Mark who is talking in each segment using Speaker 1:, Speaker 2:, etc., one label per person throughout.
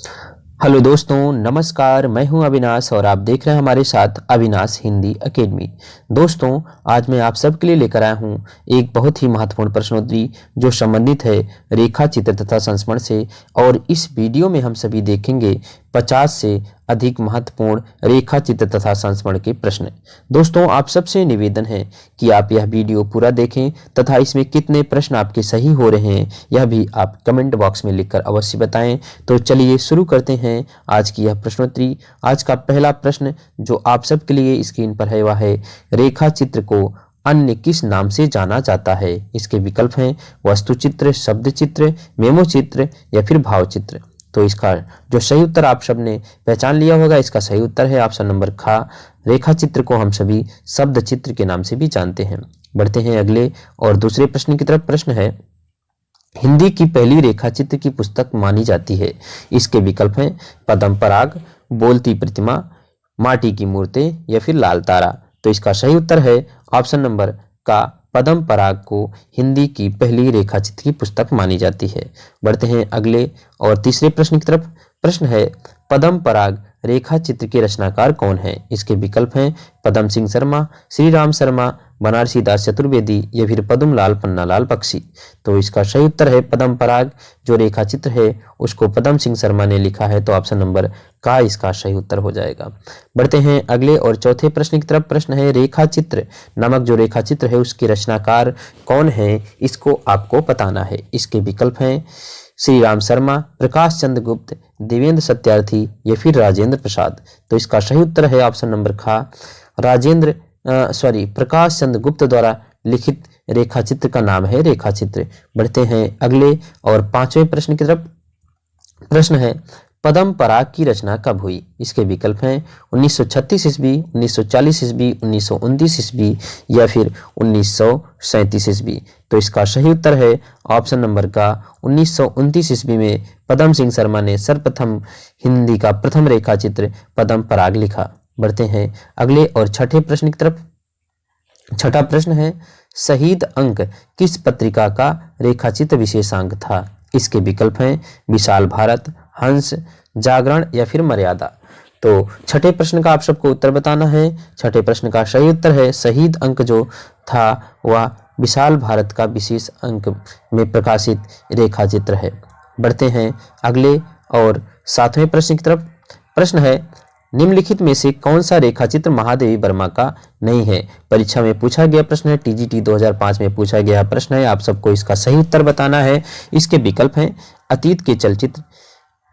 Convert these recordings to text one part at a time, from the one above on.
Speaker 1: Hello दोस्तों, नमस्कार। मैं हूं अविनाश और आप देख रहे हैं हमारे साथ अविनाश हिंदी एकेडमी। दोस्तों, आज मैं आप सबके लिए लेकर आया हूं एक बहुत ही महत्वपूर्ण प्रश्नोत्तरी जो संबंधित है रेखा चित्र तथा संस्मरण से। और इस वीडियो में हम सभी देखेंगे 50 से अधिक महत्वपूर्ण रेखा चित्र तथा संस्मरण के प्रश्न। दोस्तों, आप सबसे निवेदन है कि आप यह वीडियो पूरा देखें तथा इसमें कितने प्रश्न आपके सही हो रहे हैं यह भी आप कमेंट बॉक्स में लिखकर अवश्य बताएं। तो चलिए शुरू करते हैं आज की यह प्रश्नोत्तरी। आज का पहला प्रश्न जो आप सबके लिए स्क्रीन पर है वह है, रेखा चित्र को अन्य किस नाम से जाना जाता है? इसके विकल्प हैं वस्तु चित्र, शब्द चित्र, मेमो चित्र या फिर भाव चित्र। तो इसका जो सही उत्तर आप सबने पहचान लिया होगा, इसका सही उत्तर है ऑप्शन नंबर ख। रेखा चित्र को हम सभी शब्द चित्र के नाम से भी जानते हैं। बढ़ते हैं अगले और दूसरे प्रश्न की तरफ। प्रश्न है, हिंदी की पहली रेखा चित्र की पुस्तक मानी जाती है? इसके विकल्प हैं पद्म पराग, बोलती प्रतिमा, माटी की मूर्तें या फिर लाल तारा। तो इसका सही उत्तर है ऑप्शन नंबर का, पद्म पराग को हिंदी की पहली रेखा चित्र की पुस्तक मानी जाती है। बढ़ते हैं अगले और तीसरे प्रश्न की तरफ। प्रश्न है, पद्म पराग रेखा चित्र के रचनाकार कौन है? इसके विकल्प हैं पद्म सिंह शर्मा, श्री राम शर्मा, बनारसी दास चतुर्वेदी या फिर पद्मलाल पन्नालाल बख्शी। तो इसका सही उत्तर है पद्म पराग जो रेखा चित्र है उसको पद्म सिंह शर्मा ने लिखा है। तो ऑप्शन नंबर का इसका सही उत्तर हो जाएगा। बढ़ते हैं अगले और चौथे प्रश्न की तरफ। प्रश्न है, रेखा चित्र नामक जो रेखा चित्र है उसके रचनाकार कौन है? इसको आपको बताना है। इसके विकल्प हैं श्री राम शर्मा, प्रकाश चंद्र गुप्त, देवेंद्र सत्यार्थी या फिर राजेंद्र प्रसाद। तो इसका सही उत्तर है ऑप्शन नंबर ख, प्रकाश चंद्र गुप्त द्वारा लिखित रेखा चित्र का नाम है रेखा चित्र। बढ़ते हैं अगले और पांचवें प्रश्न की तरफ। प्रश्न है, पद्म पराग की रचना कब हुई? इसके विकल्प हैं 1936 ईस्वी, 1940 ईस्वी, 1929 ईस्वी या फिर 1937 ईस्वी। तो इसका सही उत्तर है ऑप्शन नंबर का, 1929 ईस्वी में पद्म सिंह शर्मा ने सर्वप्रथम हिंदी का प्रथम रेखा चित्र पद्म पराग लिखा। बढ़ते हैं अगले और छठे प्रश्न की तरफ। छठा प्रश्न है, शहीद अंक किस पत्रिका का रेखाचित्र विशेषांक था? इसके विकल्प हैं विशाल भारत, हंस, जागरण या फिर मर्यादा। तो छठे प्रश्न का आप सबको उत्तर बताना है। छठे प्रश्न का सही उत्तर है शहीद अंक जो था वह विशाल भारत का विशेष अंक में प्रकाशित रेखा चित्र है। बढ़ते हैं अगले और सातवें प्रश्न की तरफ। प्रश्न है, निम्नलिखित में से कौन सा रेखा चित्र महादेवी वर्मा का नहीं है? परीक्षा में पूछा गया प्रश्न है, टीजीटी 2005 में पूछा गया प्रश्न है। आप सबको इसका सही उत्तर बताना है। इसके विकल्प हैं अतीत के चलचित्र,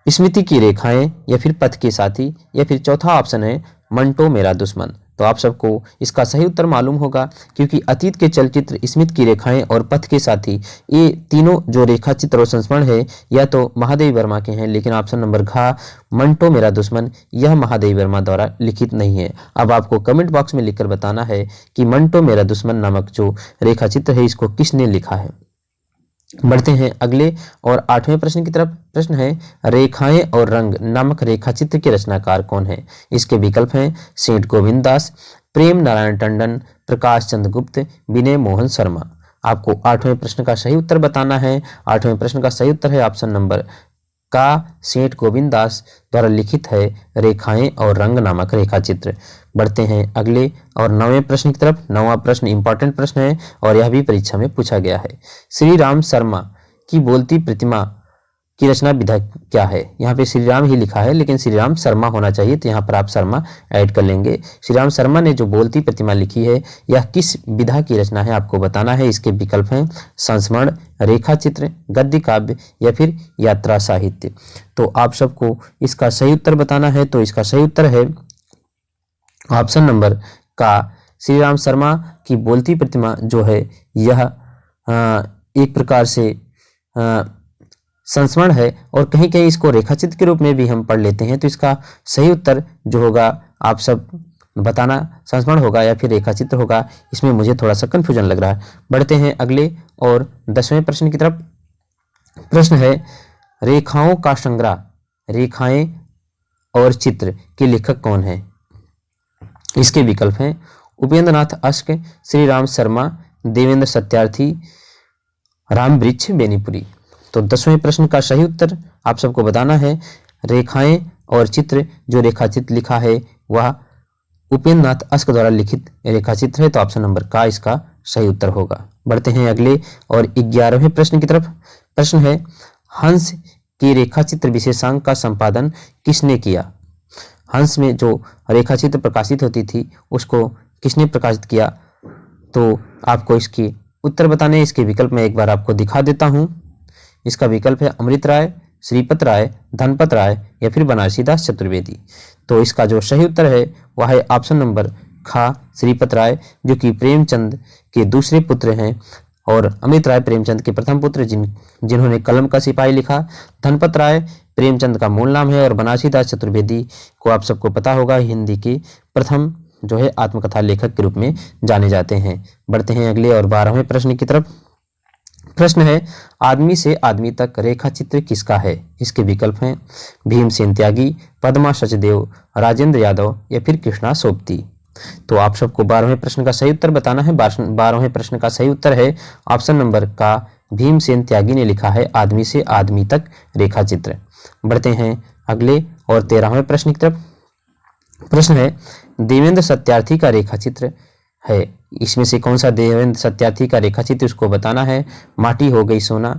Speaker 1: स्मृति की रेखाएं या फिर पथ के साथी या फिर चौथा ऑप्शन है मंटो मेरा दुश्मन। तो आप सबको इसका सही उत्तर मालूम होगा क्योंकि अतीत के चलचित्र, स्मृति की रेखाएं और पथ के साथी ये तीनों जो रेखा चित्र और संस्मरण है या तो महादेवी वर्मा के हैं, लेकिन ऑप्शन नंबर घ मंटो मेरा दुश्मन यह महादेवी वर्मा द्वारा लिखित नहीं है। अब आपको कमेंट बॉक्स में लिखकर बताना है कि मंटो मेरा दुश्मन नामक जो रेखा चित्र है इसको किसने लिखा है। बढ़ते हैं अगले और आठवें प्रश्न की तरफ। प्रश्न है, रेखाएं और रंग नामक रेखा चित्र के रचनाकार कौन है? इसके विकल्प हैं सेठ गोविंद दास, प्रेम नारायण टंडन, प्रकाश चंद्र गुप्त, विनय मोहन शर्मा। आपको आठवें प्रश्न का सही उत्तर बताना है। आठवें प्रश्न का सही उत्तर है ऑप्शन नंबर का, सेठ गोविंद दास द्वारा लिखित है रेखाएं और रंग नामक रेखा चित्र। बढ़ते हैं अगले और नौवें प्रश्न की तरफ। नौवां प्रश्न इंपॉर्टेंट प्रश्न है और यह भी परीक्षा में पूछा गया है। श्री राम शर्मा की बोलती प्रतिमा की रचना विधा क्या है? यहाँ पे श्री राम ही लिखा है लेकिन श्री राम शर्मा होना चाहिए, तो यहाँ पर आप शर्मा ऐड कर लेंगे। श्री राम शर्मा ने जो बोलती प्रतिमा लिखी है यह किस विधा की रचना है आपको बताना है। इसके विकल्प हैं संस्मरण, रेखा चित्र, गद्य काव्य या फिर यात्रा साहित्य। तो आप सबको इसका सही उत्तर बताना है। तो इसका सही उत्तर है ऑप्शन नंबर का, श्री राम शर्मा की बोलती प्रतिमा जो है यह एक प्रकार से संस्मरण है और कहीं कहीं इसको रेखाचित्र के रूप में भी हम पढ़ लेते हैं। तो इसका सही उत्तर जो होगा आप सब बताना, संस्मरण होगा या फिर रेखाचित्र होगा। इसमें मुझे थोड़ा सा कंफ्यूजन लग रहा है। बढ़ते हैं अगले और 10वें प्रश्न की तरफ। प्रश्न है, रेखाओं का संग्रह, रेखाएं और चित्र के लेखक कौन है? इसके विकल्प हैं उपेंद्र नाथ अश्क, श्री राम शर्मा, देवेंद्र सत्यार्थी, राम वृक्ष बेनीपुरी। तो 10वें प्रश्न का सही उत्तर आप सबको बताना है। रेखाएं और चित्र जो रेखाचित्र लिखा है वह उपेंद्र नाथ अश्क द्वारा लिखित रेखाचित्र है, तो ऑप्शन नंबर का इसका सही उत्तर होगा। बढ़ते हैं अगले और 11वें प्रश्न की तरफ। प्रश्न है, हंस के रेखाचित्र विशेषांक का संपादन किसने किया? हंस में जो रेखाचित्र प्रकाशित होती थी उसको किसने प्रकाशित किया? तो आपको इसकी उत्तर बताने हैं। इसके विकल्प में एक बार आपको दिखा देता हूं। इसका विकल्प है अमृत राय, श्रीपत राय, धनपत राय या फिर बनारसीदास चतुर्वेदी। तो इसका जो सही उत्तर है वह है ऑप्शन नंबर खा, श्रीपत राय, जो कि प्रेमचंद के दूसरे पुत्र हैं, और अमृत राय प्रेमचंद के प्रथम पुत्र जिन्होंने कलम का सिपाही लिखा। धनपत राय प्रेमचंद का मूल नाम है, और बनारसीदास चतुर्वेदी को आप सबको पता होगा हिंदी के प्रथम जो है आत्मकथा लेखक के रूप में जाने जाते हैं। बढ़ते हैं अगले और 12वें प्रश्न की तरफ। प्रश्न है, आदमी से आदमी तक रेखा चित्र किसका है? इसके विकल्प हैं भीमसेन त्यागी, पद्मा सचदेव, राजेंद्र यादव या फिर कृष्णा सोबती। तो आप सबको 12वें प्रश्न का सही उत्तर बताना है। 12वें प्रश्न का सही उत्तर है ऑप्शन नंबर का, भीमसेन त्यागी ने लिखा है आदमी से आदमी तक रेखा चित्र। बढ़ते हैं अगले और 13वें प्रश्न की तरफ। प्रश्न है, देवेंद्र सत्यार्थी का रेखा चित्र है, इसमें से कौन सा देवेंद्र सत्यार्थी का रेखा चित्र उसको बताना है। माटी हो गई सोना,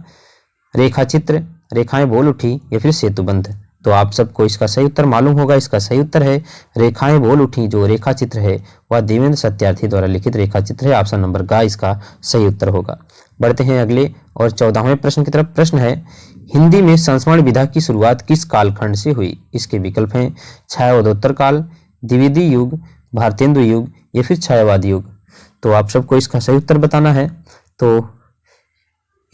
Speaker 1: रेखा चित्र, रेखाएं बोल उठी या फिर सेतुबंध। तो आप सबको इसका सही उत्तर मालूम होगा। इसका सही उत्तर है रेखाएं बोल उठी। जो रेखा चित्र है वह देवेंद्र सत्यार्थी द्वारा लिखित रेखा चित्र है, ऑप्शन नंबर ग इसका सही उत्तर होगा। बढ़ते हैं अगले और 14वें प्रश्न की तरफ। प्रश्न है, हिंदी में संस्मरण विधा की शुरुआत किस कालखंड से हुई? इसके विकल्प हैं छायावधोत्तर काल, द्विवेदी युग, भारतेंदु युग या फिर छायावादी युग। तो आप सबको इसका सही उत्तर बताना है। तो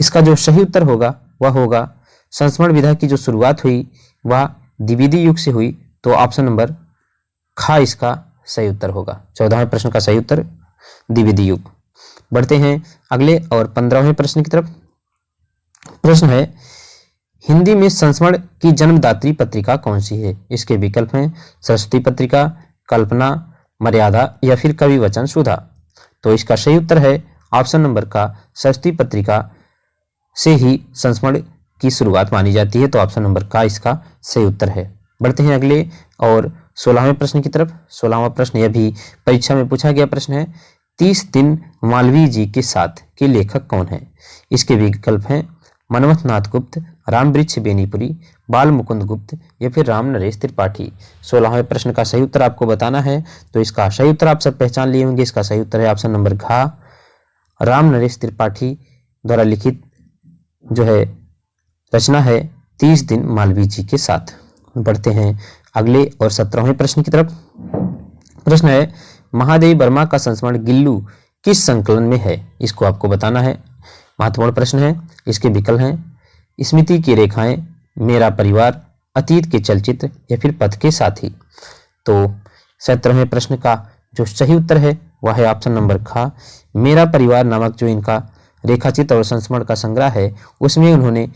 Speaker 1: इसका जो सही उत्तर होगा वह होगा संस्मरण विधा की जो शुरुआत हुई वह द्विवेदी युग से हुई, तो ऑप्शन नंबर खा इसका सही उत्तर होगा। 14वें प्रश्न का सही उत्तर द्विवेदी युग। बढ़ते हैं अगले और 15वें प्रश्न की तरफ। प्रश्न है, हिंदी में संस्मरण की जन्मदात्री पत्रिका कौन सी है? इसके विकल्प हैं सरस्वती पत्रिका, कल्पना, मर्यादा या फिर कवि वचन सुधा। तो इसका सही उत्तर है ऑप्शन नंबर का, सरस्वती पत्रिका से ही संस्मरण की शुरुआत मानी जाती है, तो ऑप्शन नंबर का इसका सही उत्तर है। बढ़ते हैं अगले और 16वें प्रश्न की तरफ। 16वां प्रश्न यह भी परीक्षा में पूछा गया प्रश्न है, 30 दिन मालवीय जी के साथ के लेखक कौन है? इसके विकल्प हैं मनमथ नाथ गुप्त, राम वृक्ष बेनीपुरी, बाल मुकुंद गुप्त या फिर राम नरेश त्रिपाठी। 16वें प्रश्न का सही उत्तर आपको बताना है। तो इसका सही उत्तर आप सब पहचान लिए होंगे। इसका सही उत्तर है ऑप्शन नंबर घ, राम नरेश त्रिपाठी द्वारा लिखित जो है रचना है 30 दिन मालवीय जी के साथ। बढ़ते हैं अगले और 17वें प्रश्न की तरफ। प्रश्न है, महादेवी वर्मा का संस्मरण गिल्लू किस संकलन में है? इसको आपको बताना है। महत्वपूर्ण प्रश्न है। इसके विकल्प हैं स्मृति की रेखाएं, मेरा परिवार, अतीत के चलचित्र या फिर पथ के साथी। तो 17वें प्रश्न का जो सही उत्तर है वह है ऑप्शन नंबर ख, मेरा परिवार नामक जो इनका रेखाचित्र और संस्मरण का संग्रह है उसमें उन्होंने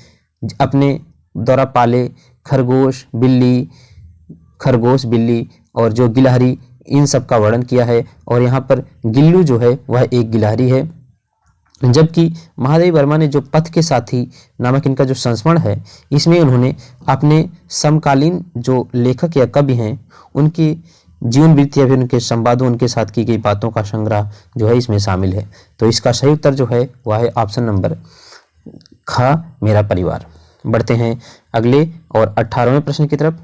Speaker 1: अपने द्वारा पाले खरगोश, बिल्ली और जो गिलहरी, इन सब का वर्णन किया है। और यहाँ पर गिल्लू जो है वह एक गिलहरी है, जबकि महादेवी वर्मा ने जो पथ के साथी नामक इनका जो संस्मरण है इसमें उन्होंने अपने समकालीन जो लेखक या कवि हैं उनकी जीवन वृत्ति या फिर उनके संवादों, उनके साथ की गई बातों का संग्रह जो है इसमें शामिल है। तो इसका सही उत्तर जो है वह है ऑप्शन नंबर ख, मेरा परिवार। बढ़ते हैं अगले और 18वें प्रश्न की तरफ।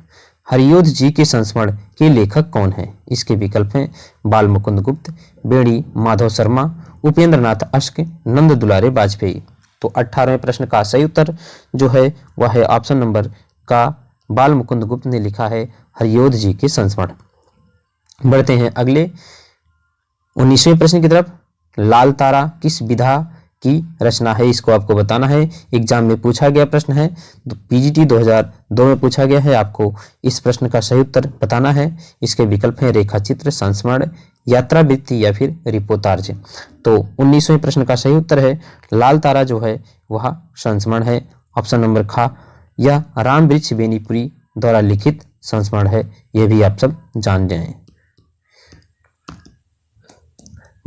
Speaker 1: हरियोध जी के संस्मरण के लेखक कौन है? इसके विकल्प हैं बाल मुकुंद गुप्त, बेड़ी माधव शर्मा, उपेंद्र नाथ अश्क, नंद दुलारे वाजपेयी। तो 18वें प्रश्न का सही उत्तर जो है वह है ऑप्शन नंबर का, बाल मुकुंद गुप्त ने लिखा है हरियोध जी के संस्मरण। बढ़ते हैं अगले 19वें प्रश्न की तरफ। लाल तारा किस विधा की रचना है? इसको आपको बताना है। एग्जाम में पूछा गया प्रश्न है, पीजीटी 2002 में पूछा गया है। आपको इस प्रश्न का सही उत्तर बताना है। इसके विकल्प हैं रेखाचित्र, संस्मरण, यात्रा वृत्ति या फिर रिपोर्टाज। तो 19वें प्रश्न का सही उत्तर है लाल तारा जो है वह संस्मरण है, ऑप्शन नंबर ख। यह राम वृक्ष बेनीपुरी द्वारा लिखित संस्मरण है, यह भी आप सब जान जाएं।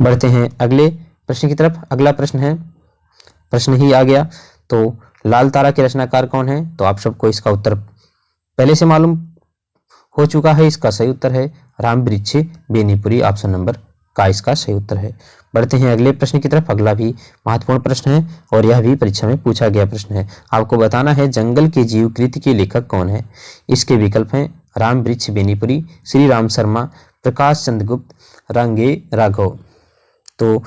Speaker 1: बढ़ते हैं अगले प्रश्न की तरफ। अगला प्रश्न है, प्रश्न ही आ गया। तो लाल तारा के रचनाकार कौन है? तो आप सबको इसका उत्तर पहले से मालूम हो चुका है। इसका सही उत्तर है राम वृक्ष बेनीपुरी, ऑप्शन नंबर का इसका सही उत्तर है। बढ़ते हैं अगले प्रश्न की तरफ। अगला भी महत्वपूर्ण प्रश्न है और यह भी परीक्षा में पूछा गया प्रश्न है। आपको बताना है जंगल के जीव कृति के लेखक कौन है। इसके विकल्प हैं राम वृक्ष बेनीपुरी, श्री राम शर्मा, प्रकाश चंद्र गुप्त, रंगे राघव। तो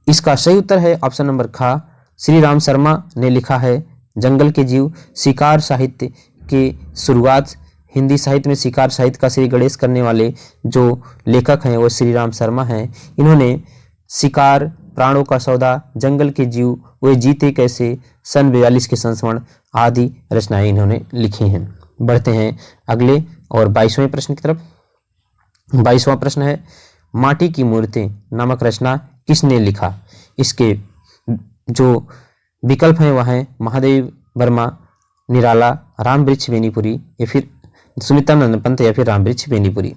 Speaker 1: इसका सही उत्तर है ऑप्शन नंबर खा, श्री राम शर्मा ने लिखा है जंगल के जीव। शिकार साहित्य के शुरुआत हिंदी साहित्य में शिकार साहित्य का श्री गणेश करने वाले जो लेखक हैं वो श्री राम शर्मा हैं। इन्होंने शिकार, प्राणों का सौदा, जंगल के जीव, वे जीते कैसे, सन 42 के संस्मरण आदि रचनाएं इन्होंने लिखी हैं। बढ़ते हैं अगले और 22वें प्रश्न की तरफ। 22वां प्रश्न है माटी की मूर्तें नामक रचना किसने लिखा। इसके जो विकल्प हैं वह हैं महादेव वर्मा, निराला, राम वृक्ष बेनीपुरी या फिर सुमित्रानंद पंत या फिर राम वृक्ष बेनीपुरी।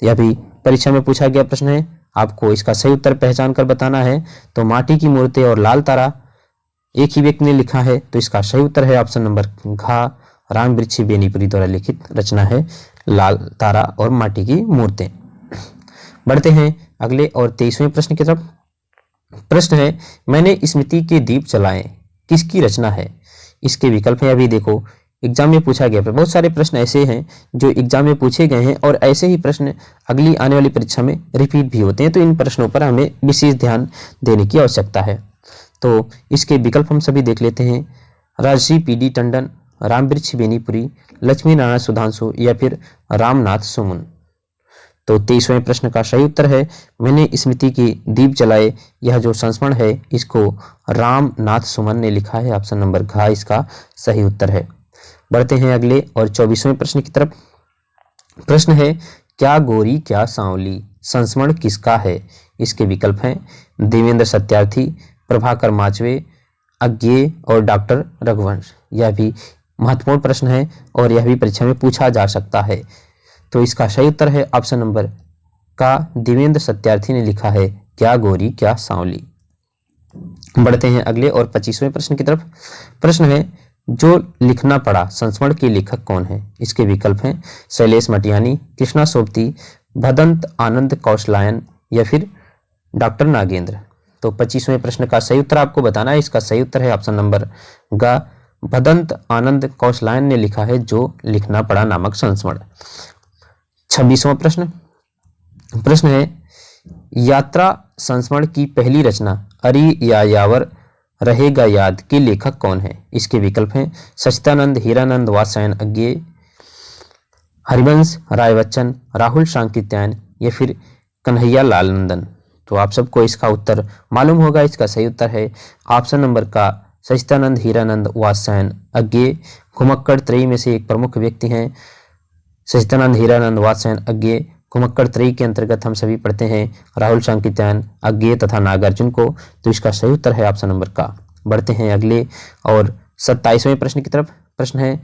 Speaker 1: यह भी परीक्षा में पूछा गया प्रश्न है। आपको इसका सही उत्तर पहचान कर बताना है। तो माटी की मूर्तें और लाल तारा एक ही व्यक्ति ने लिखा है, तो इसका सही उत्तर है ऑप्शन नंबर घ, राम वृक्ष बेनीपुरी द्वारा लिखित रचना है लाल तारा और माटी की मूर्तें। बढ़ते हैं अगले और 23वें प्रश्न की तरफ। प्रश्न है मैंने स्मृति के दीप जलाए किसकी रचना है। इसके विकल्प है, अभी देखो एग्जाम में पूछा गया। बहुत सारे प्रश्न ऐसे हैं जो एग्जाम में पूछे गए हैं और ऐसे ही प्रश्न अगली आने वाली परीक्षा में रिपीट भी होते हैं, तो इन प्रश्नों पर हमें विशेष ध्यान देने की आवश्यकता है। तो इसके विकल्प हम सभी देख लेते हैं। राजश्री पीडी टंडन, राम वृक्ष बेनीपुरी, लक्ष्मी नारायण सुधांशु या फिर रामनाथ सुमन। तो 23वें प्रश्न का सही उत्तर है मैंने स्मृति की दीप जलाए। यह जो संस्मरण है इसको रामनाथ सुमन ने लिखा है, ऑप्शन नंबर घ इसका सही उत्तर है। बढ़ते हैं अगले और 24वें प्रश्न की तरफ। प्रश्न है क्या गोरी क्या सांवली संस्मरण किसका है। इसके विकल्प हैं देवेंद्र सत्यार्थी, प्रभाकर माचवे, अज्ञेय और डॉक्टर रघुवंश। यह भी महत्वपूर्ण प्रश्न है और यह भी परीक्षा में पूछा जा सकता है। तो इसका सही उत्तर है ऑप्शन नंबर का, देवेंद्र सत्यार्थी ने लिखा है क्या गोरी क्या सांवली। बढ़ते हैं अगले और 25वें प्रश्न की तरफ। प्रश्न है जो लिखना पड़ा संस्मरण के लेखक कौन है। इसके विकल्प हैं शैलेश मटियानी, कृष्णा सोबती, भदंत आनंद कौशलायन या फिर डॉक्टर नागेंद्र। तो 25वें प्रश्न का सही उत्तर आपको बताना है। इसका सही उत्तर है ऑप्शन नंबर ग, भदंत आनंद कौशलायन ने लिखा है जो लिखना पड़ा नामक संस्मरण। 26वां प्रश्न। प्रश्न है यात्रा संस्मरण की पहली रचना अरि या यावर रहेगा याद के लेखक कौन है। इसके विकल्प हैं सच्चिदानंद, हीरानंद वात्स्यायन अज्ञेय, हरिवंश राय बच्चन, राहुल सांकृत्यायन या फिर कन्हैया लाल नंदन। तो आप सबको इसका उत्तर मालूम होगा। इसका सही उत्तर है ऑप्शन नंबर का, सच्चिदानंद, हीरानंद वात्स्यायन अज्ञेय। घुमक्कड़ त्रयी में से एक प्रमुख व्यक्ति हैं सच्चिदानंद, हीरानंद वात्स्यायन अज्ञेय। घुमक्कड़ त्रयी के अंतर्गत हम सभी पढ़ते हैं राहुल सांकृत्यायन, अज्ञेय तथा नागार्जुन को। तो इसका सही उत्तर है ऑप्शन नंबर का। बढ़ते हैं अगले और 27वें प्रश्न की तरफ। प्रश्न है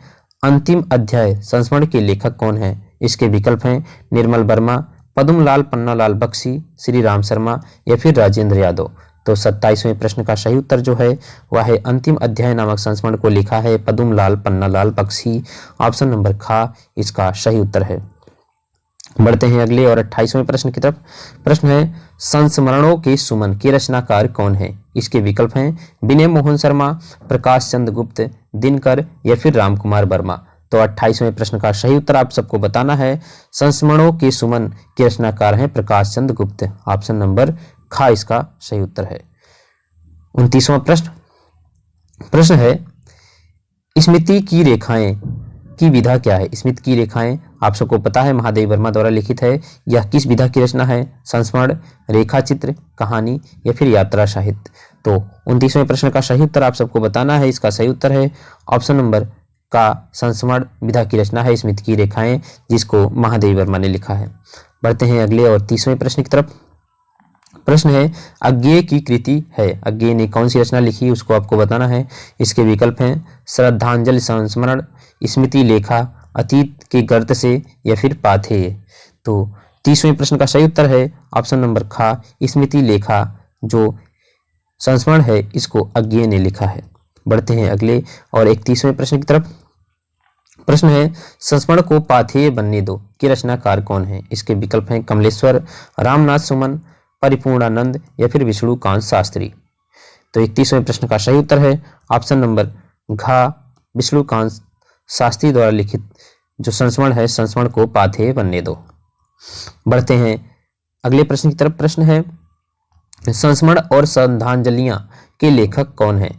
Speaker 1: अंतिम अध्याय संस्मरण के लेखक कौन है। इसके विकल्प हैं निर्मल वर्मा, पद्मलाल पन्नालाल बख्शी, श्री राम शर्मा या फिर राजेंद्र यादव। तो 27वें प्रश्न का सही उत्तर जो है वह है अंतिम अध्याय नामक संस्मरण को लिखा है पद्मलाल पन्नालाल बख्शी, ऑप्शन नंबर खा इसका सही उत्तर है। बढ़ते हैं अगले और 28वें प्रश्न की तरफ। प्रश्न है संस्मरणों के सुमन के रचनाकार कौन है। इसके विकल्प हैं विनय मोहन शर्मा, प्रकाश चंद्र गुप्त, दिनकर या फिर रामकुमार वर्मा। तो 28वें प्रश्न का सही उत्तर आप सबको बताना है। संस्मरणों के सुमन के रचनाकार हैं प्रकाश चंद्र गुप्त, ऑप्शन नंबर खा इसका सही उत्तर है। 29वां प्रश्न। प्रश्न है स्मृति की रेखाएं की विधा क्या है। स्मृति की रेखाएं आप सबको पता है महादेव वर्मा द्वारा लिखित है। यह किस विधा की रचना है। संस्मरण, रेखा चित्र, कहानी या फिर यात्रा साहित्य। तो 29वें प्रश्न का सही उत्तर आप सबको बताना है। इसका सही उत्तर है ऑप्शन नंबर का, संस्मरण विधा की रचना है स्मृति की रेखाएं, जिसको महादेव वर्मा ने लिखा है। बढ़ते हैं अगले और 30वें प्रश्न की तरफ। प्रश्न है अज्ञेय की कृति है। अज्ञेय ने कौन सी रचना लिखी उसको आपको बताना है। इसके विकल्प हैं श्रद्धांजलि संस्मरण, स्मृति लेखा, अतीत के गर्त से या फिर पाथेय। तो 30वें प्रश्न का सही उत्तर है ऑप्शन नंबर खा, स्मृति लेखा जो संस्मरण है इसको अज्ञेय ने लिखा है। बढ़ते हैं अगले और 31वें प्रश्न की तरफ। प्रश्न है संस्मरण को पाथेय बनने दो के रचनाकार कौन है? इसके विकल्प हैं कमलेश्वर, रामनाथ सुमन, परिपूर्णानंद या फिर विष्णुकांत शास्त्री। तो 31वें प्रश्न का सही उत्तर है ऑप्शन नंबर घ, विष्णुकांत शास्त्री द्वारा लिखित जो संस्मरण है, संस्मरण को पाथेय बनने दो। बढ़ते हैं अगले प्रश्न की तरफ। प्रश्न है संस्मरण और श्रद्धांजलियां के लेखक कौन है?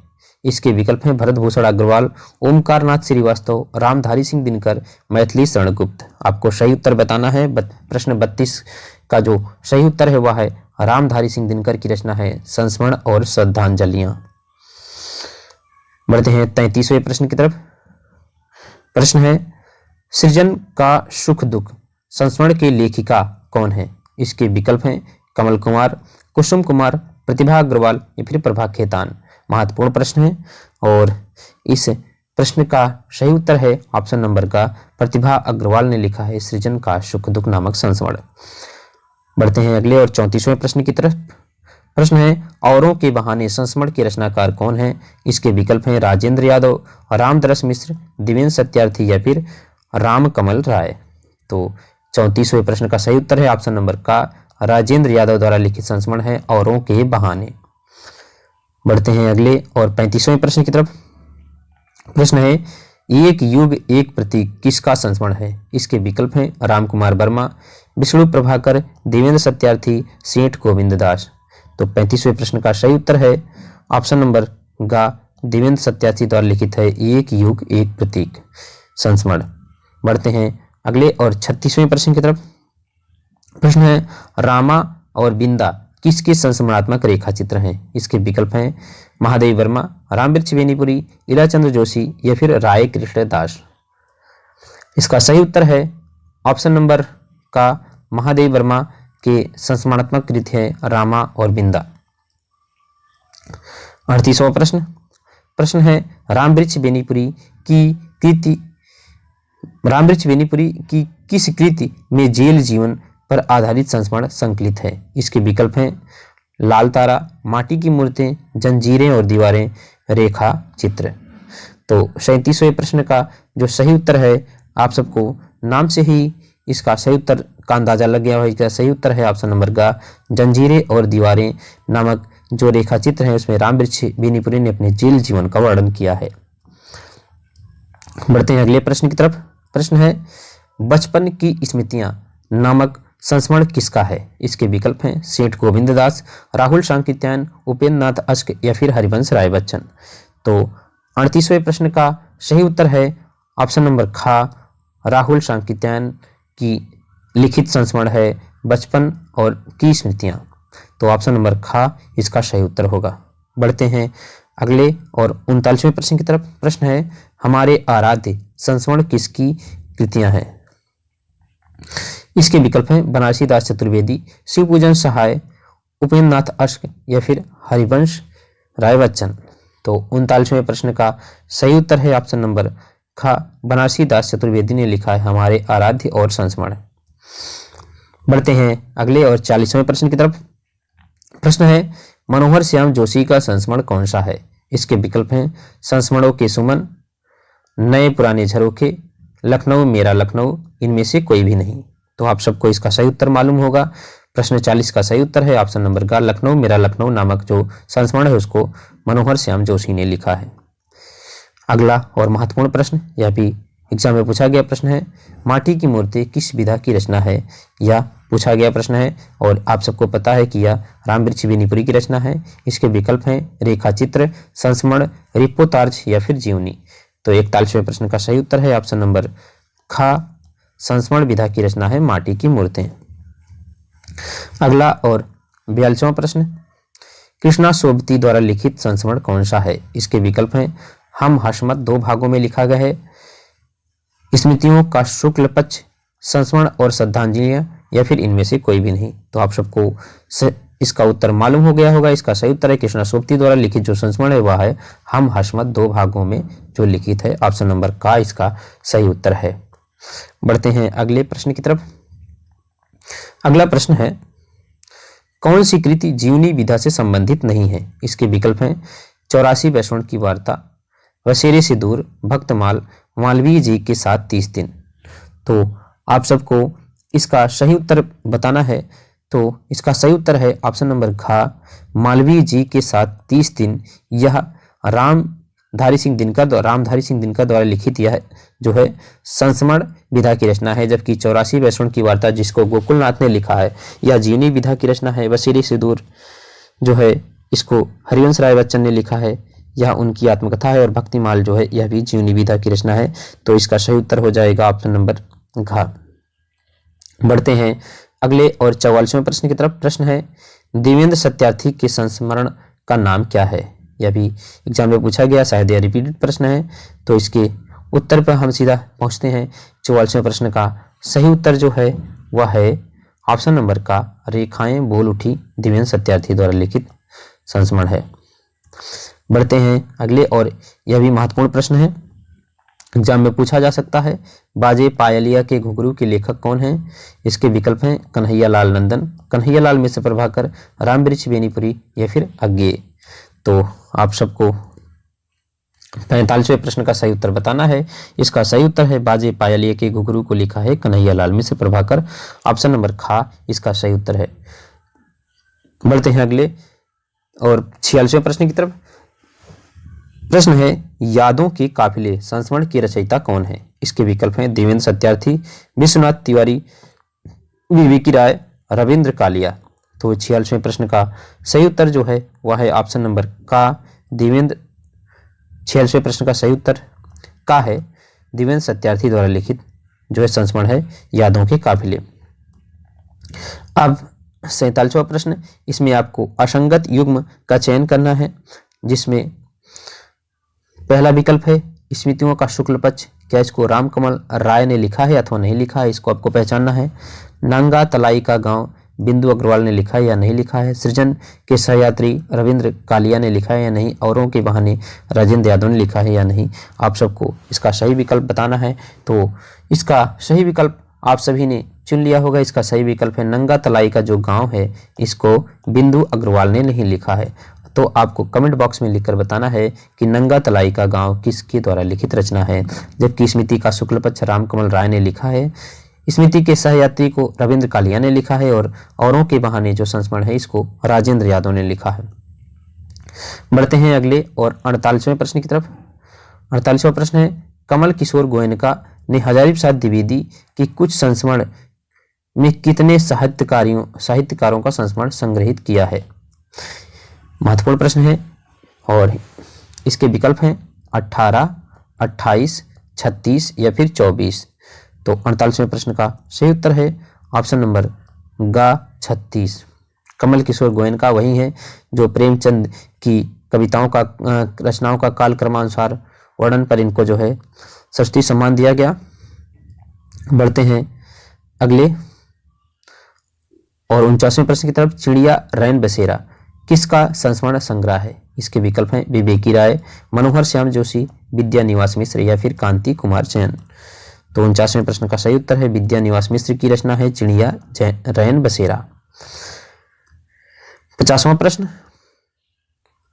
Speaker 1: इसके विकल्प हैं भरत भूषण अग्रवाल, ओमकार नाथ श्रीवास्तव, रामधारी सिंह दिनकर, मैथिली शरण गुप्त। आपको सही उत्तर बताना है। प्रश्न 32 का जो सही उत्तर है वह है रामधारी सिंह दिनकर की रचना है संस्मरण और श्रद्धांजलियां। बढ़ते हैं 33वें प्रश्न की तरफ। प्रश्न है सृजन का सुख दुख संस्मरण की लेखिका कौन है? इसके विकल्प हैं कमल कुमार, कुसुम कुमार, प्रतिभा अग्रवाल या फिर प्रभा खेतान। महत्वपूर्ण प्रश्न है और इस प्रश्न का सही उत्तर है ऑप्शन नंबर का प्रतिभा अग्रवाल ने लिखा है सृजन का सुख दुख नामक संस्मरण। बढ़ते हैं अगले और 34वें प्रश्न की तरफ। प्रश्न है औरों के बहाने संस्मरण के रचनाकार कौन है? इसके विकल्प हैं राजेंद्र यादव, रामदरस मिश्र, दिवेंद्र सत्यार्थी या फिर राम कमल राय। तो 34वें प्रश्न का सही उत्तर है ऑप्शन नंबर का राजेंद्र यादव द्वारा लिखित संस्मरण है औरों के बहाने। बढ़ते हैं अगले और 35वें प्रश्न की तरफ। प्रश्न है एक युग एक प्रतीक किसका संस्मरण है? इसके विकल्प हैं रामकुमार वर्मा, विष्णु प्रभाकर, देवेंद्र सत्यार्थी, सेठ गोविंद दास। तो 35वें प्रश्न का सही उत्तर है ऑप्शन नंबर गा देवेंद्र सत्यार्थी द्वारा लिखित है एक युग एक प्रतीक संस्मरण। बढ़ते हैं अगले और 36वें प्रश्न की तरफ। प्रश्न है रामा और बिंदा किसके संस्मरणात्मक रेखा चित्र हैं? इसके विकल्प हैं महादेव वर्मा, रामवृक्ष बेनीपुरी, इलाचंद्र जोशी या फिर राय कृष्ण दास। इसका सही उत्तर है ऑप्शन नंबर का महादेव वर्मा के संस्मरणात्मक कृति है रामा और बिंदा। 38वां प्रश्न। प्रश्न है रामवृक्ष बेनीपुरी की किस कृति में जेल जीवन पर आधारित संस्मरण संकलित है? इसके विकल्प हैं लाल तारा, माटी की मूर्तें, जंजीरें और दीवारें, रेखा चित्र। तो 37वें प्रश्न का जो सही उत्तर है आप सबको नाम से ही इसका सही उत्तर का अंदाजा लग गया है। इसका सही उत्तर है ऑप्शन नंबर का जंजीरें और दीवारें नामक जो रेखा चित्र है उसमें रामवृक्ष बेनीपुरी ने अपने जेल जीवन का वर्णन किया है। बढ़ते हैं अगले प्रश्न की तरफ। प्रश्न है बचपन की स्मृतियां नामक संस्मरण किसका है? इसके विकल्प हैं सेठ गोविंद दास, राहुल सांकृत्यायन, उपेंद्र नाथ अश्क या फिर हरिवंश राय बच्चन। तो 38वें प्रश्न का सही उत्तर है ऑप्शन नंबर खा राहुल सांकृत्यायन की लिखित संस्मरण है बचपन और की स्मृतियां। तो ऑप्शन नंबर खा इसका सही उत्तर होगा। बढ़ते हैं अगले और 39वें प्रश्न की तरफ। प्रश्न है हमारे आराध्य संस्मरण किसकी कृतियां हैं? इसके विकल्प हैं बनारसी दास चतुर्वेदी, शिवपूजन सहाय, उपेंद्र नाथ अश्क या फिर हरिवंश राय बच्चन। तो 39वें प्रश्न का सही उत्तर है ऑप्शन नंबर खा बनारसी दास चतुर्वेदी ने लिखा है हमारे आराध्य और संस्मरण। बढ़ते हैं अगले और 40वें प्रश्न की तरफ। प्रश्न है मनोहर श्याम जोशी का संस्मरण कौन सा है? इसके विकल्प हैं संस्मरणों के सुमन, नए पुराने झरोखे, लखनऊ मेरा लखनऊ, इनमें से कोई भी नहीं। तो आप सबको इसका सही उत्तर मालूम होगा। प्रश्न 40 का सही उत्तर है ऑप्शन नंबर का लखनऊ मेरा लखनऊ नामक जो संस्मरण है उसको मनोहर श्याम जोशी ने लिखा है। अगला और महत्वपूर्ण प्रश्न, यह भी एग्जाम में पूछा गया प्रश्न है माटी की मूर्ति किस विधा की रचना है? यह पूछा गया प्रश्न है और आप सबको पता है कि यह रामवृक्ष बेनीपुरी की रचना है। इसके विकल्प हैं रेखा चित्र, संस्मरण, रिपोतार्ज या फिर जीवनी। तो 41वें प्रश्न का सही उत्तर है ऑप्शन नंबर खा संस्मरण विधा की रचना है माटी की मूर्तें। अगला और 42वां प्रश्न कृष्णा सोबती द्वारा लिखित संस्मरण कौन सा है? इसके विकल्प हैं हम हशमत 2 भागों में लिखा गया है, स्मृतियों का शुक्ल पक्ष, संस्मरण और श्रद्धांजलियां या फिर इनमें से कोई भी नहीं। तो आप सबको इसका उत्तर मालूम हो गया होगा। इसका सही उत्तर है कृष्णा सोबती द्वारा लिखित जो संस्मरण है वह है हम हशमत 2 भागों में जो लिखित है। ऑप्शन नंबर का इसका सही उत्तर है। बढ़ते हैं अगले प्रश्न की तरफ। अगला प्रश्न है कौन सी कृति जीवनी विधा से संबंधित नहीं है? इसके विकल्प हैं 84 वैष्णव की वार्ता, वसेरे से दूर, भक्तमाल, मालवीय जी के साथ 30 दिन। तो आप सबको इसका सही उत्तर बताना है। तो इसका सही उत्तर है ऑप्शन नंबर घ, मालवीय जी के साथ 30 दिन। यह रामधारी सिंह दिनकर द्वारा लिखित यह जो है संस्मरण विधा की रचना है, जबकि 84 वैष्णव की वार्ता जिसको गोकुलनाथ ने लिखा है यह जीवनी विधा की रचना है। वसीरी सिदूर जो है इसको हरिवंश राय बच्चन ने लिखा है, यह उनकी आत्मकथा है। और भक्तिमाल जो है यह भी जीवनी विधा की रचना है। तो इसका सही उत्तर हो जाएगा ऑप्शन नंबर घ। बढ़ते हैं अगले और 44वें प्रश्न की तरफ। प्रश्न है देवेंद्र सत्यार्थी के संस्मरण का नाम क्या है। यह भी एग्जाम में पूछा गया, शायद यह रिपीटेड प्रश्न है। तो इसके उत्तर पर हम सीधा पहुंचते हैं। 44वें प्रश्न का सही उत्तर जो है वह है ऑप्शन नंबर का, रेखाएं बोल उठी देवेंद्र सत्यार्थी द्वारा लिखित संस्मरण है। बढ़ते हैं अगले और यह भी महत्वपूर्ण प्रश्न है, एग्जाम में पूछा जा सकता है। बाजे पायलिया के घुंघरू के लेखक कौन हैं। इसके विकल्प हैं कन्हैयालाल नंदन, कन्हैयालाल मिश्र प्रभाकर, रामवृक्ष बेनीपुरी या फिर अज्ञेय। तो आप सबको 45वें प्रश्न का सही उत्तर बताना है। इसका सही उत्तर है बाजे पायलिया के घुंघरू को लिखा है कन्हैयालाल मिश्र प्रभाकर, ऑप्शन नंबर ख इसका सही उत्तर है। बढ़ते हैं अगले और 46वें प्रश्न की तरफ। प्रश्न है यादों के काफिले संस्मरण के रचयिता कौन है। इसके विकल्प हैं देवेंद्र सत्यार्थी, विश्वनाथ तिवारी, विवेकी राय, रविंद्र कालिया। तो 46वें प्रश्न का सही उत्तर जो है वह है ऑप्शन नंबर का, देवेंद्र 46वें प्रश्न का सही उत्तर का है देवेंद्र सत्यार्थी द्वारा लिखित जो है संस्मरण है यादों के काफिले। अब 47वां प्रश्न, इसमें आपको असंगत युग्म का चयन करना है, जिसमें पहला विकल्प है स्मृतियों का शुक्ल पक्ष। क्या इसको रामकमल राय ने लिखा है अथवा नहीं लिखा है, इसको आपको पहचानना है। नांगा तलाई का गांव बिंदु अग्रवाल ने लिखा है या नहीं लिखा है। सृजन के सहयात्री रविंद्र कालिया ने लिखा है या नहीं। औरों के बहाने राजेंद्र यादव ने लिखा है या नहीं। आप सबको इसका सही विकल्प बताना है। तो इसका सही विकल्प आप सभी ने चुन लिया होगा। इसका सही विकल्प है नंगा तलाई का जो गांव है इसको बिंदु अग्रवाल ने नहीं लिखा है। तो आपको कमेंट बॉक्स में लिखकर बताना है कि नंगा तलाई का गांव किसके द्वारा लिखित रचना है। जबकि स्मृति का शुक्ल पक्ष रामकमल राय ने लिखा है, स्मृति के सहयात्री को रविंद्र कालिया ने लिखा है और औरों के बहाने जो संस्मरण है इसको राजेंद्र यादव ने लिखा है। बढ़ते हैं अगले और 48वें प्रश्न की तरफ। 48वां प्रश्न है कमल किशोर गोयनका ने हजारी प्रसाद द्विवेदी की कुछ संस्मरण में कितने साहित्यकारों का संस्मरण संग्रहित किया है। महत्वपूर्ण प्रश्न है और इसके विकल्प हैं 18, 28, 36 या फिर 24। तो 48वें प्रश्न का सही उत्तर है ऑप्शन नंबर ग 36। कमल किशोर गोयनका वही है जो प्रेमचंद की कविताओं का रचनाओं का काल क्रमानुसार वर्णन पर इनको जो है सरस्वती सम्मान दिया गया। बढ़ते हैं अगले और 49वें प्रश्न की तरफ। चिड़िया रैन बसेरा किसका संस्मरण संग्रह है। इसके विकल्प हैं विवेकी राय, मनोहर श्याम जोशी, विद्या निवास मिश्र या फिर कांति कुमार जैन। तो 49वें प्रश्न का सही उत्तर है विद्या निवास मिश्र की रचना है चिड़िया रैन बसेरा। 50वां प्रश्न,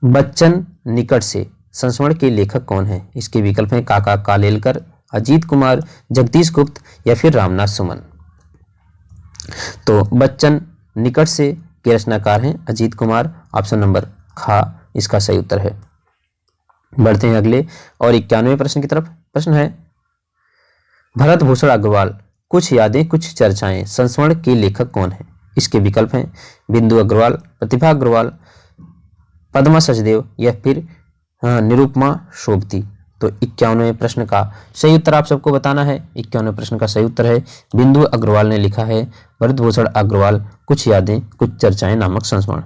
Speaker 1: बच्चन निकट से संस्मरण के लेखक कौन है। इसके विकल्प हैं काका कालेलकर, अजीत कुमार, जगदीश गुप्त या फिर रामनाथ सुमन। तो बच्चन निकट से के रचनाकार हैं अजीत कुमार, ऑप्शन नंबर ख इसका सही उत्तर है। बढ़ते हैं अगले और 91वें प्रश्न की तरफ। प्रश्न है भरत भूषण अग्रवाल कुछ यादें कुछ चर्चाएं संस्मरण के लेखक कौन है। इसके विकल्प हैं बिंदु अग्रवाल, प्रतिभा अग्रवाल, पद्मा सचदेव या फिर निरुपमा शोभती। तो 51वें प्रश्न का सही उत्तर आप सबको बताना है। 51वें प्रश्न का सही उत्तर है बिंदु अग्रवाल ने लिखा है भरत भूषण अग्रवाल कुछ यादें कुछ चर्चाएं नामक संस्मरण।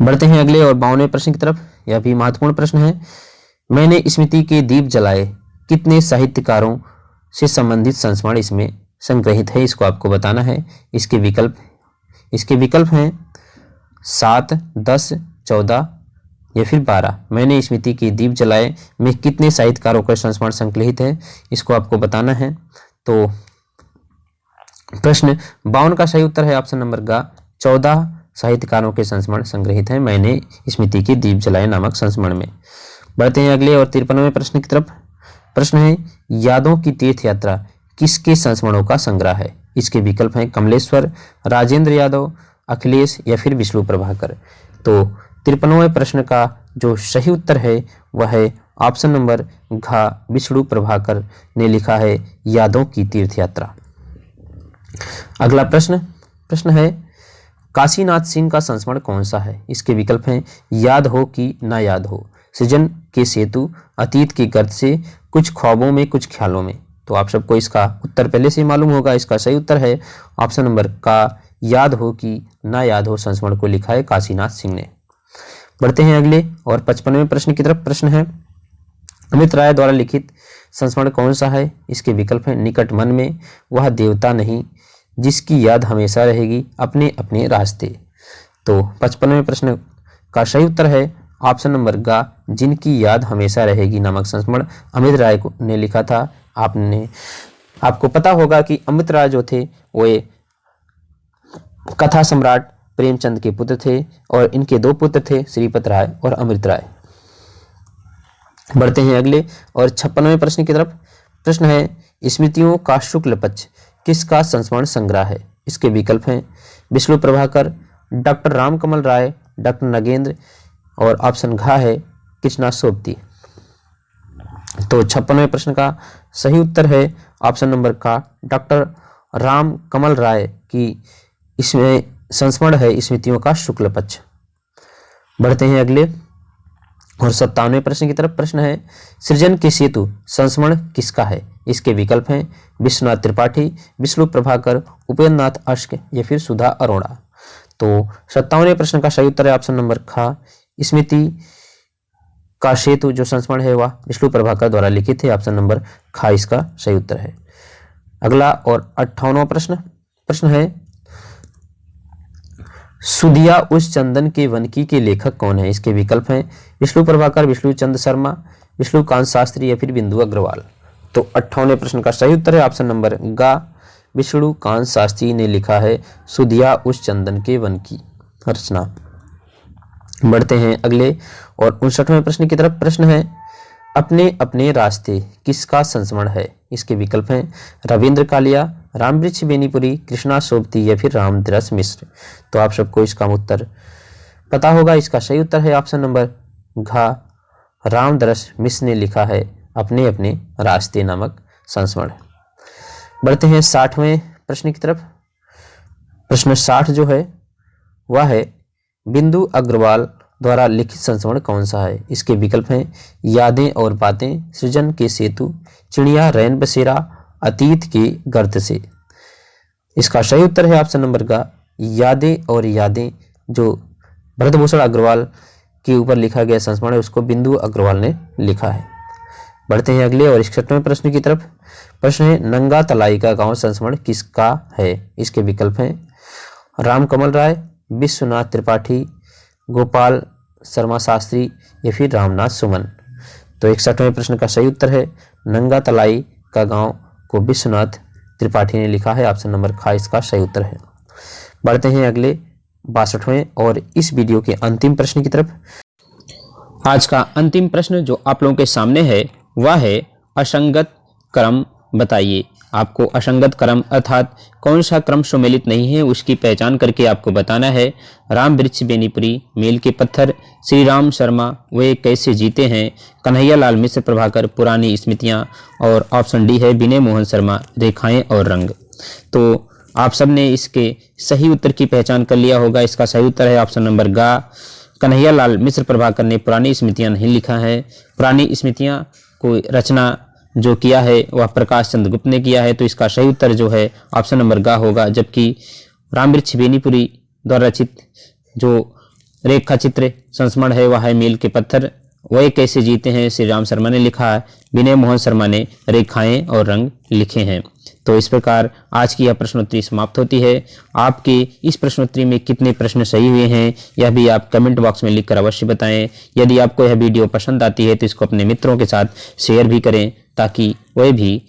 Speaker 1: बढ़ते हैं अगले और 52वें प्रश्न की तरफ। यह भी महत्वपूर्ण प्रश्न है। मैंने स्मृति के दीप जलाए कितने साहित्यकारों से संबंधित संस्मरण इसमें संग्रहित है, इसको आपको बताना है। इसके विकल्प हैं 7, 10, 14 या फिर 12। मैंने स्मृति की दीप जलाए में कितने साहित्यकारों का संस्मरण संकलित है, इसको आपको बताना है। तो प्रश्न 52 का सही उत्तर है ऑप्शन नंबर ग 14 साहित्यकारों के संस्मरण संग्रहित हैं मैंने स्मृति की दीप जलाए नामक संस्मरण में। बढ़ते हैं अगले और 53वें प्रश्न की तरफ। प्रश्न है यादों की तीर्थ यात्रा किसके संस्मरणों का संग्रह है? इसके विकल्प हैं कमलेश्वर, राजेंद्र यादव, अखिलेश या फिर विष्णु प्रभाकर। तो 53वें प्रश्न का जो सही उत्तर है वह है ऑप्शन नंबर घ, विष्णु प्रभाकर ने लिखा है यादों की तीर्थ यात्रा। अगला प्रश्न है काशीनाथ सिंह का संस्मरण कौन सा है? इसके विकल्प हैं याद हो कि ना याद हो, सृजन के सेतु, अतीत के गर्त से, कुछ ख्वाबों में कुछ ख्यालों में। तो आप सबको इसका उत्तर पहले से ही मालूम होगा। इसका सही उत्तर है ऑप्शन नंबर का, याद हो कि ना याद हो संस्मरण को लिखा है काशीनाथ सिंह ने। बढ़ते हैं अगले और 55वें प्रश्न की तरफ। प्रश्न है अमित राय द्वारा लिखित संस्मरण कौन सा है? इसके विकल्प हैं निकट मन में, वह देवता नहीं, जिसकी याद हमेशा रहेगी, अपने अपने रास्ते। तो 55वें प्रश्न का सही उत्तर है ऑप्शन नंबर ग, जिनकी याद हमेशा रहेगी नामक संस्मरण अमित राय ने लिखा था। आपको पता होगा कि अमित राय जो थे वो कथा सम्राट प्रेमचंद के पुत्र थे और इनके 2 पुत्र थे, श्रीपत राय और अमृत राय। बढ़ते हैं अगले और 56वें प्रश्न की तरफ। प्रश्न है स्मृतियों का शुक्ल पक्ष किसका संस्मरण संग्रह है? इसके विकल्प हैं विष्णु प्रभाकर, डॉक्टर रामकमल राय, डॉक्टर नगेंद्र और ऑप्शन घ है कृष्णा सोबती। तो 56वें प्रश्न का सही उत्तर है ऑप्शन नंबर का, डॉक्टर राम कमल राय की इसमें संस्मरण है स्मृतियों का शुक्ल पक्ष। बढ़ते हैं अगले और 57वें प्रश्न की तरफ। प्रश्न है सृजन के सेतु संस्मरण किसका है? इसके विकल्प हैं विश्वनाथ त्रिपाठी, विष्णु प्रभाकर, उपेंद्र नाथ अश्क या फिर सुधा अरोड़ा। तो 57वें प्रश्न का सही उत्तर है ऑप्शन नंबर ख, स्मृति का सेतु जो संस्मरण है वह विष्णु प्रभाकर द्वारा लिखित है, ऑप्शन नंबर ख इसका सही उत्तर है। अगला और 58वां प्रश्न है सुधिया उस चंदन के वनकी के लेखक कौन है? इसके विकल्प हैं विष्णु प्रभाकर, विष्णु चंद्र शर्मा, विष्णुकांत शास्त्री या फिर बिंदु अग्रवाल। तो 58वें प्रश्न का सही उत्तर है ऑप्शन नंबर ग, विष्णुकांत शास्त्री ने लिखा है सुधिया उस चंदन के वन की रचना। बढ़ते हैं अगले और 59वें प्रश्न की तरफ। प्रश्न है अपने अपने रास्ते किसका संस्मरण है? इसके विकल्प हैं रविंद्र कालिया, रामवृक्ष बेनीपुरी, कृष्णा सोबती या फिर रामदरस मिश्र। तो आप सबको इसका उत्तर पता होगा। इसका सही उत्तर है ऑप्शन नंबर घ, रामदरस मिश्र ने लिखा है अपने अपने रास्ते नामक संस्मरण। बढ़ते हैं 60वें प्रश्न की तरफ। प्रश्न 60 जो है वह है बिंदु अग्रवाल द्वारा लिखित संस्मरण कौन सा है? इसके विकल्प हैं यादें और बातें, सृजन के सेतु, चिड़िया रैन बसेरा, अतीत के गर्त से। इसका सही उत्तर है ऑप्शन नंबर का यादें और यादें, जो भरतभूषण अग्रवाल के ऊपर लिखा गया संस्मरण है उसको बिंदु अग्रवाल ने लिखा है। बढ़ते हैं अगले और 61वें प्रश्न की तरफ। प्रश्न है नंगा तलाई का गांव संस्मरण किसका है? इसके विकल्प हैं रामकमल राय, विश्वनाथ त्रिपाठी, गोपाल शर्मा शास्त्री या फिर रामनाथ सुमन। तो 61वें प्रश्न का सही उत्तर है नंगा तलाई का गांव को विश्वनाथ त्रिपाठी ने लिखा है, ऑप्शन नंबर ख इसका सही उत्तर है। बढ़ते हैं अगले 62वें और इस वीडियो के अंतिम प्रश्न की तरफ। आज का अंतिम प्रश्न जो आप लोगों के सामने है वह है असंगत क्रम बताइए। आपको असंगत क्रम अर्थात कौन सा क्रम सुमेलित नहीं है उसकी पहचान करके आपको बताना है। रामवृक्ष बेनीपुरी, मील के पत्थर, श्री राम शर्मा, वे कैसे जीते हैं, कन्हैया लाल मिश्र प्रभाकर, पुरानी स्मृतियाँ और ऑप्शन डी है विनय मोहन शर्मा, रेखाएं और रंग। तो आप सब ने इसके सही उत्तर की पहचान कर लिया होगा। इसका सही उत्तर है ऑप्शन नंबर ग, कन्हैया लाल मिश्र प्रभाकर ने पुरानी स्मृतियाँ नहीं लिखा है। पुरानी स्मृतियाँ को रचना जो किया है वह प्रकाश चंद्र गुप्त ने किया है। तो इसका सही उत्तर जो है ऑप्शन नंबर ग होगा। जबकि रामवृक्ष बेनीपुरी द्वारा रचित जो रेखा चित्र संस्मरण है वह है मील के पत्थर, वह कैसे जीते हैं श्री राम शर्मा ने लिखा है, विनय मोहन शर्मा ने रेखाएं और रंग लिखे हैं। तो इस प्रकार आज की यह प्रश्नोत्तरी समाप्त होती है। आपके इस प्रश्नोत्तरी में कितने प्रश्न सही हुए हैं यह भी आप कमेंट बॉक्स में लिखकर अवश्य बताएं। यदि आपको यह वीडियो पसंद आती है तो इसको अपने मित्रों के साथ शेयर भी करें ताकि वह भी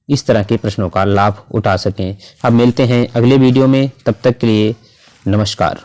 Speaker 1: इस तरह के प्रश्नों का लाभ उठा सकें। अब मिलते हैं अगले वीडियो में, तब तक के लिए नमस्कार।